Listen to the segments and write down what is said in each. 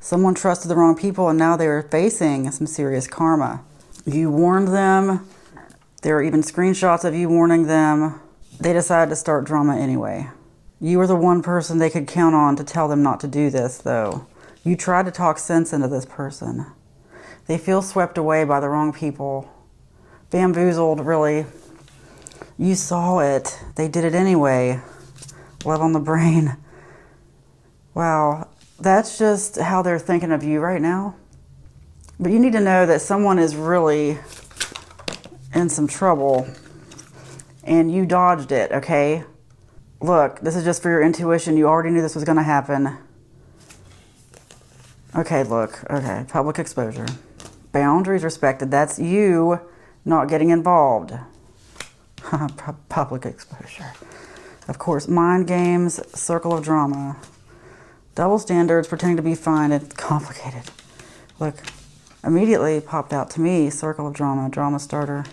Someone trusted the wrong people and now they're facing some serious karma. You warned them. There are even screenshots of you warning them. They decided to start drama anyway. You were the one person they could count on to tell them not to do this, though. You tried to talk sense into this person. They feel swept away by the wrong people. Bamboozled, really. You saw it. They did it anyway. Love on the brain. Wow. That's just how they're thinking of you right now. But you need to know that someone is really in some trouble and you dodged it, okay? Look, this is just for your intuition. You already knew this was going to happen. Okay, look. Okay, public exposure. Boundaries respected. That's you not getting involved. Public exposure. Of course, mind games, circle of drama. Double standards, pretending to be fine. It's complicated. Look, immediately popped out to me, circle of drama, drama starter.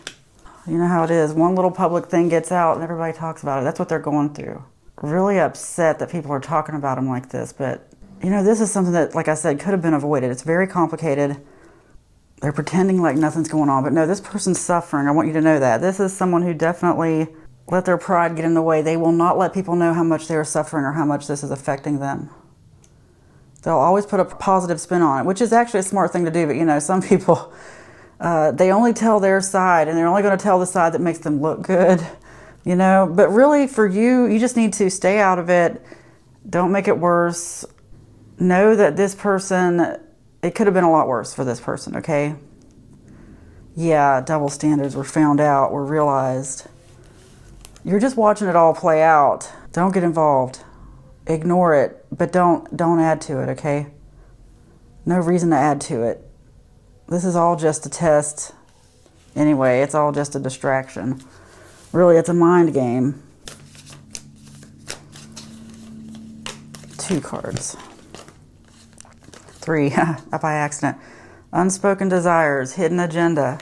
You know how it is. One little public thing gets out and everybody talks about it. That's what they're going through. Really upset that people are talking about them like this. But, you know, this is something that, like I said, could have been avoided. It's very complicated. They're pretending like nothing's going on. But no, this person's suffering. I want you to know that. This is someone who definitely let their pride get in the way. They will not let people know how much they are suffering or how much this is affecting them. They'll always put a positive spin on it, which is actually a smart thing to do. But, you know, some people, they only tell their side, and they're only going to tell the side that makes them look good, you know. But really, for you, you just need to stay out of it. Don't make it worse. Know that this person, it could have been a lot worse for this person, okay? Yeah, double standards were found out, were realized. You're just watching it all play out. Don't get involved. Ignore it, but don't add to it, okay? No reason to add to it. This is all just a test. Anyway, it's all just a distraction. Really, it's a mind game. 2 cards. 3, by accident. Unspoken desires, hidden agenda,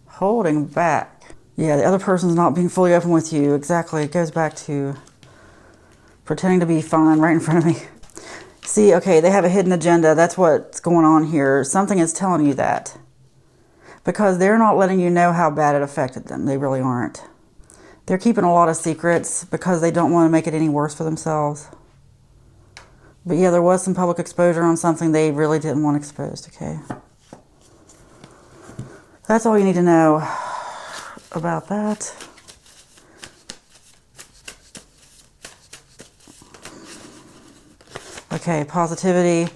holding back. Yeah, the other person's not being fully open with you. Exactly, it goes back to pretending to be fine right in front of me. See, okay, they have a hidden agenda. That's what's going on here. Something is telling you that. Because they're not letting you know how bad it affected them. They really aren't. They're keeping a lot of secrets because they don't want to make it any worse for themselves. But yeah, there was some public exposure on something they really didn't want exposed, okay? That's all you need to know about that. Okay, positivity,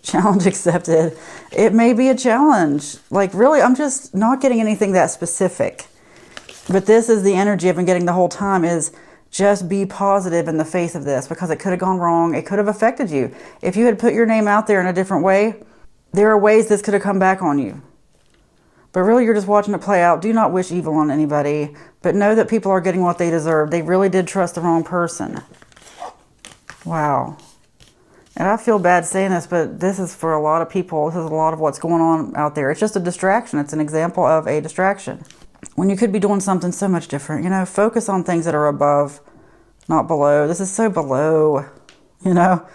challenge accepted. It may be a challenge. Like, really, I'm just not getting anything that specific. But this is the energy I've been getting the whole time, is just be positive in the face of this, because it could have gone wrong. It could have affected you. If you had put your name out there in a different way, there are ways this could have come back on you. But really, you're just watching it play out. Do not wish evil on anybody, but know that people are getting what they deserve. They really did trust the wrong person. Wow. And I feel bad saying this, but this is for a lot of people. This is a lot of what's going on out there. It's just a distraction. It's an example of a distraction. When you could be doing something so much different, you know, focus on things that are above, not below. This is so below, you know.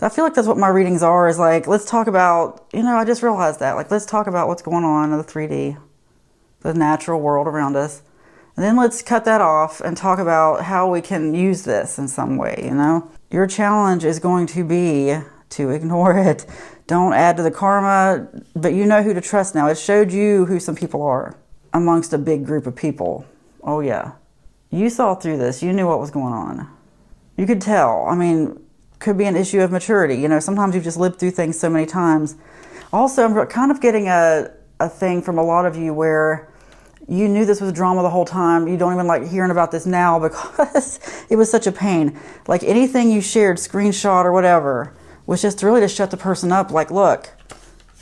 I feel like that's what my readings are, is like, let's talk about, you know, I just realized that. Like, let's talk about what's going on in the 3D, the natural world around us. And then let's cut that off and talk about how we can use this in some way, you know. Your challenge is going to be to ignore it. Don't add to the karma, but you know who to trust now. It showed you who some people are amongst a big group of people. Oh yeah. You saw through this. You knew what was going on. You could tell. I mean, could be an issue of maturity. You know, sometimes you've just lived through things so many times. Also, I'm kind of getting a thing from a lot of you where you knew this was drama the whole time. You don't even like hearing about this now because it was such a pain. Like, anything you shared, screenshot or whatever, was just really to shut the person up. Like, look,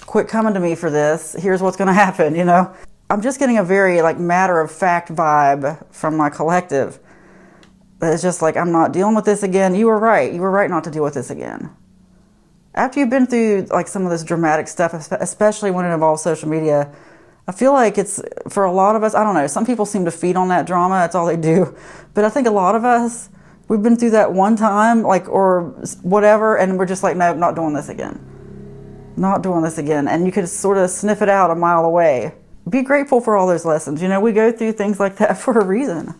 quit coming to me for this. Here's what's going to happen, you know. I'm just getting a very like matter-of-fact vibe from my collective. It's just like, I'm not dealing with this again. You were right. You were right not to deal with this again. After you've been through like some of this dramatic stuff, especially when it involves social media, I feel like it's, for a lot of us, I don't know, some people seem to feed on that drama. That's all they do. But I think a lot of us, we've been through that one time, like, or whatever, and we're just like, no, not doing this again. Not doing this again. And you could sort of sniff it out a mile away. Be grateful for all those lessons. You know, we go through things like that for a reason.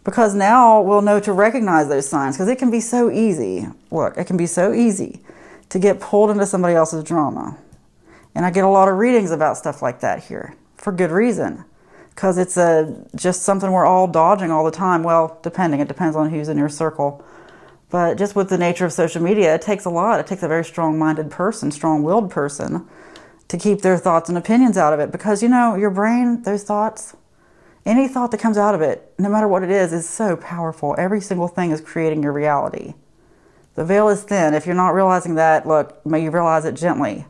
Because now we'll know to recognize those signs. Because it can be so easy. Look, it can be so easy to get pulled into somebody else's drama. And I get a lot of readings about stuff like that here. For good reason. Because it's just something we're all dodging all the time. Well, it depends on who's in your circle. But just with the nature of social media, it takes a lot. It takes a very strong-minded person, strong-willed person, to keep their thoughts and opinions out of it. Because, you know, your brain, those thoughts, any thought that comes out of it, no matter what it is so powerful. Every single thing is creating your reality. The veil is thin. If you're not realizing that, look, may you realize it gently.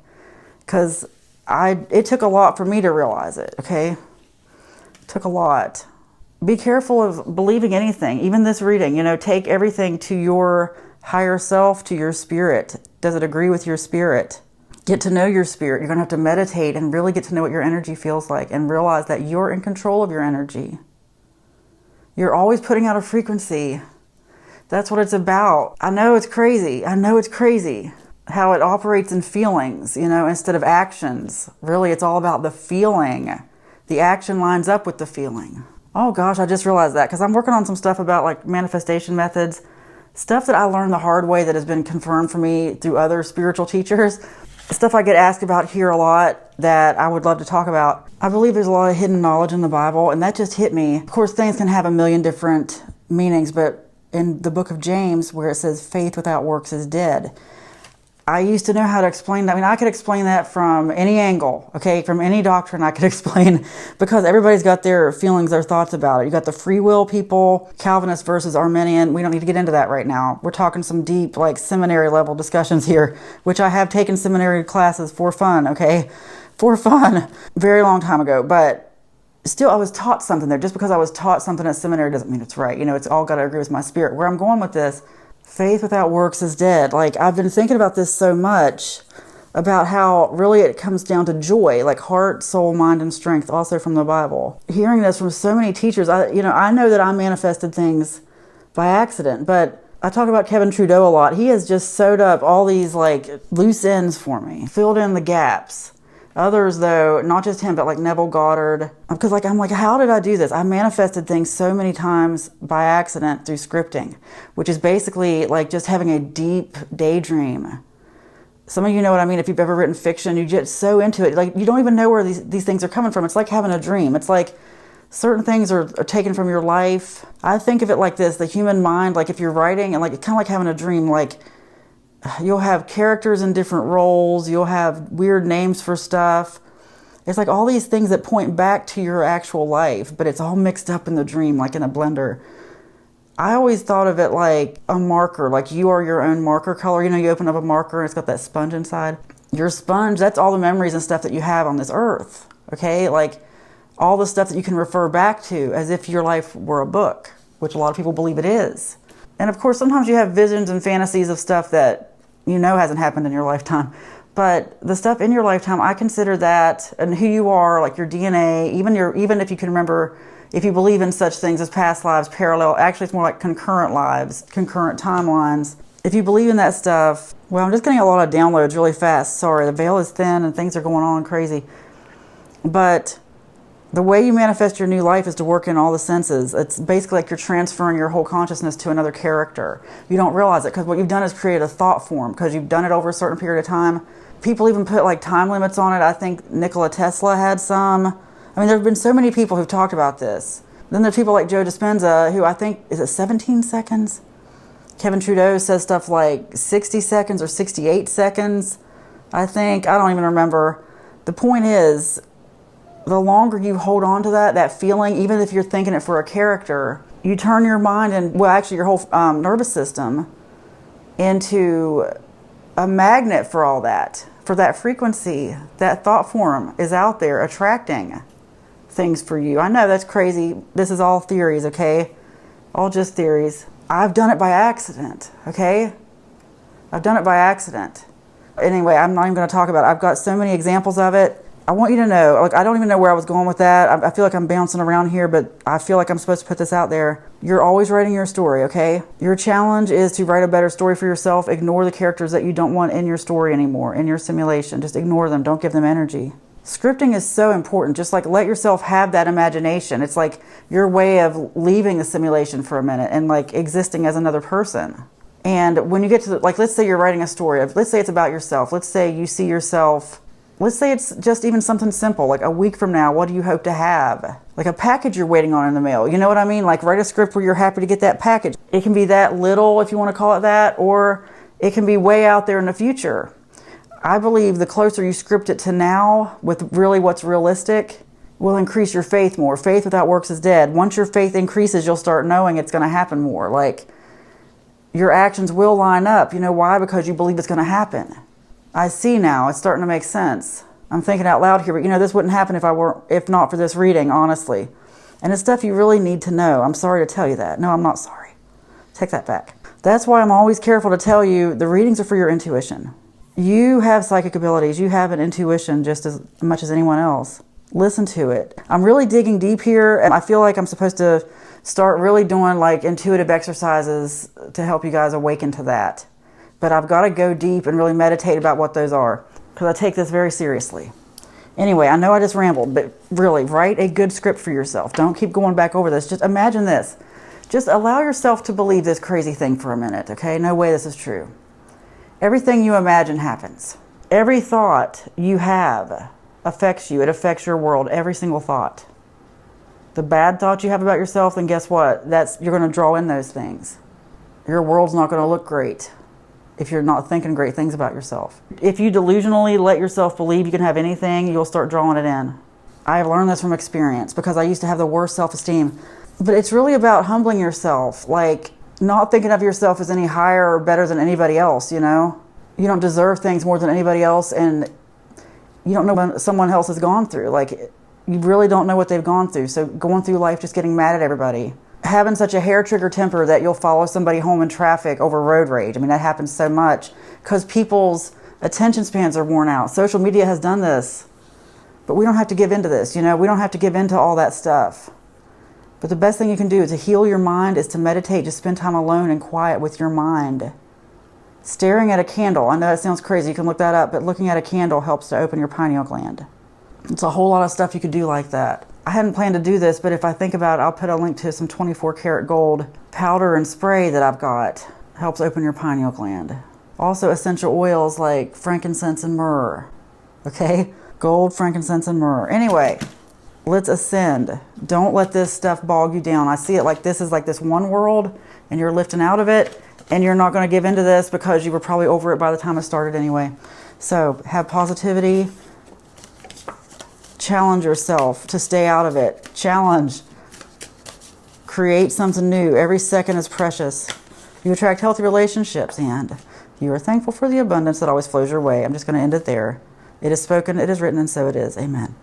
Because it took a lot for me to realize it, okay? It took a lot. Be careful of believing anything, even this reading. You know, take everything to your higher self, to your spirit. Does it agree with your spirit? Get to know your spirit. You're going to have to meditate and really get to know what your energy feels like and realize that you're in control of your energy. You're always putting out a frequency. That's what it's about. I know it's crazy. How it operates in feelings, you know, instead of actions. Really, it's all about the feeling. The action lines up with the feeling. Oh gosh, I just realized that because I'm working on some stuff about like manifestation methods, stuff that I learned the hard way that has been confirmed for me through other spiritual teachers, stuff I get asked about here a lot that I would love to talk about. I believe there's a lot of hidden knowledge in the Bible, and that just hit me. Of course, things can have a million different meanings, but in the book of James, where it says faith without works is dead, I used to know how to explain that. I mean, I could explain that from any angle, okay? From any doctrine I could explain, because everybody's got their feelings, their thoughts about it. You got the free will people, Calvinist versus Arminian. We don't need to get into that right now. We're talking some deep, like, seminary level discussions here, which I have taken seminary classes for fun, okay? For fun. Very long time ago. But still, I was taught something there. Just because I was taught something at seminary doesn't mean it's right. You know, it's all got to agree with my spirit. Where I'm going with this, faith without works is dead. Like, I've been thinking about this so much, about how really it comes down to joy, like heart, soul, mind, and strength, also from the Bible. Hearing this from so many teachers, I know that I manifested things by accident, but I talk about Kevin Trudeau a lot. He has just sewed up all these like loose ends for me, filled in the gaps. Others, though, not just him, but like Neville Goddard. Because I'm like, how did I do this? I manifested things so many times by accident through scripting, which is basically like just having a deep daydream. Some of you know what I mean. If you've ever written fiction, you get so into it. Like, you don't even know where these things are coming from. It's like having a dream. It's like certain things are taken from your life. I think of it like this. The human mind, like if you're writing, and like it's kind of like having a dream, like you'll have characters in different roles. You'll have weird names for stuff. It's like all these things that point back to your actual life, but it's all mixed up in the dream, like in a blender. I always thought of it like a marker, like you are your own marker color. You know, you open up a marker and it's got that sponge inside. Your sponge, that's all the memories and stuff that you have on this earth, okay? Like all the stuff that you can refer back to as if your life were a book, which a lot of people believe it is. And of course, sometimes you have visions and fantasies of stuff that you know hasn't happened in your lifetime. But the stuff in your lifetime, I consider that, and who you are, like your DNA, even if you can remember, if you believe in such things as past lives, parallel, actually it's more like concurrent lives, concurrent timelines. If you believe in that stuff, well, I'm just getting a lot of downloads really fast. Sorry, the veil is thin and things are going on crazy. But the way you manifest your new life is to work in all the senses. It's basically like you're transferring your whole consciousness to another character. You don't realize it because what you've done is create a thought form because you've done it over a certain period of time. People even put like time limits on it. I think Nikola Tesla had some. I mean, there have been so many people who've talked about this. Then there's people like Joe Dispenza, who I think, is it 17 seconds? Kevin Trudeau says stuff like 60 seconds or 68 seconds, I think. I don't even remember. The point is, the longer you hold on to that feeling, even if you're thinking it for a character, you turn your mind and, well, actually your whole nervous system into a magnet for all that, for that frequency. That thought form is out there attracting things for you. I know that's crazy. This is all theories, okay? All just theories. I've done it by accident, okay? I've done it by accident. Anyway, I'm not even going to talk about it. I've got so many examples of it. I want you to know, like, I don't even know where I was going with that. I feel like I'm bouncing around here, but I feel like I'm supposed to put this out there. You're always writing your story, okay? Your challenge is to write a better story for yourself. Ignore the characters that you don't want in your story anymore, in your simulation. Just ignore them. Don't give them energy. Scripting is so important. Just like let yourself have that imagination. It's like your way of leaving the simulation for a minute and like existing as another person. And when you get to the, like, let's say you're writing a story. Let's say it's about yourself. Let's say you see yourself. Let's say it's just even something simple, like a week from now, what do you hope to have? Like a package you're waiting on in the mail. You know what I mean? Like write a script where you're happy to get that package. It can be that little, if you want to call it that, or it can be way out there in the future. I believe the closer you script it to now with really what's realistic will increase your faith more. Faith without works is dead. Once your faith increases, you'll start knowing it's going to happen more. Like your actions will line up. You know why? Because you believe it's going to happen. I see now. It's starting to make sense. I'm thinking out loud here, but you know, this wouldn't happen if not for this reading, honestly. And it's stuff you really need to know. I'm sorry to tell you that. No, I'm not sorry. Take that back. That's why I'm always careful to tell you the readings are for your intuition. You have psychic abilities. You have an intuition just as much as anyone else. Listen to it. I'm really digging deep here, and I feel like I'm supposed to start really doing like intuitive exercises to help you guys awaken to that. But I've got to go deep and really meditate about what those are, because I take this very seriously. Anyway, I know I just rambled, but really, write a good script for yourself. Don't keep going back over this. Just imagine this. Just allow yourself to believe this crazy thing for a minute, okay? No way this is true. Everything you imagine happens. Every thought you have affects you. It affects your world, every single thought. The bad thoughts you have about yourself, then guess what? You're going to draw in those things. Your world's not going to look great if you're not thinking great things about yourself. If you delusionally let yourself believe you can have anything, you'll start drawing it in. I have learned this from experience because I used to have the worst self-esteem. But it's really about humbling yourself, like not thinking of yourself as any higher or better than anybody else, you know? You don't deserve things more than anybody else, and you don't know what someone else has gone through. Like, you really don't know what they've gone through. So going through life just getting mad at everybody. Having such a hair-trigger temper that you'll follow somebody home in traffic over road rage. I mean, that happens so much because people's attention spans are worn out. Social media has done this. But we don't have to give into this, you know? We don't have to give into all that stuff. But the best thing you can do to heal your mind is to meditate. Just spend time alone and quiet with your mind. Staring at a candle. I know that sounds crazy. You can look that up. But looking at a candle helps to open your pineal gland. It's a whole lot of stuff you could do like that. I hadn't planned to do this, but if I think about it, I'll put a link to some 24 karat gold powder and spray that I've got. Helps open your pineal gland. Also essential oils like frankincense and myrrh. Okay? Gold, frankincense, and myrrh. Anyway, let's ascend. Don't let this stuff bog you down. I see it like this is like this one world, and you're lifting out of it, and you're not going to give into this because you were probably over it by the time it started anyway. So have positivity. Challenge yourself to stay out of it. Challenge. Create something new. Every second is precious. You attract healthy relationships, and you are thankful for the abundance that always flows your way. I'm just going to end it there. It is spoken, it is written, and so it is. Amen.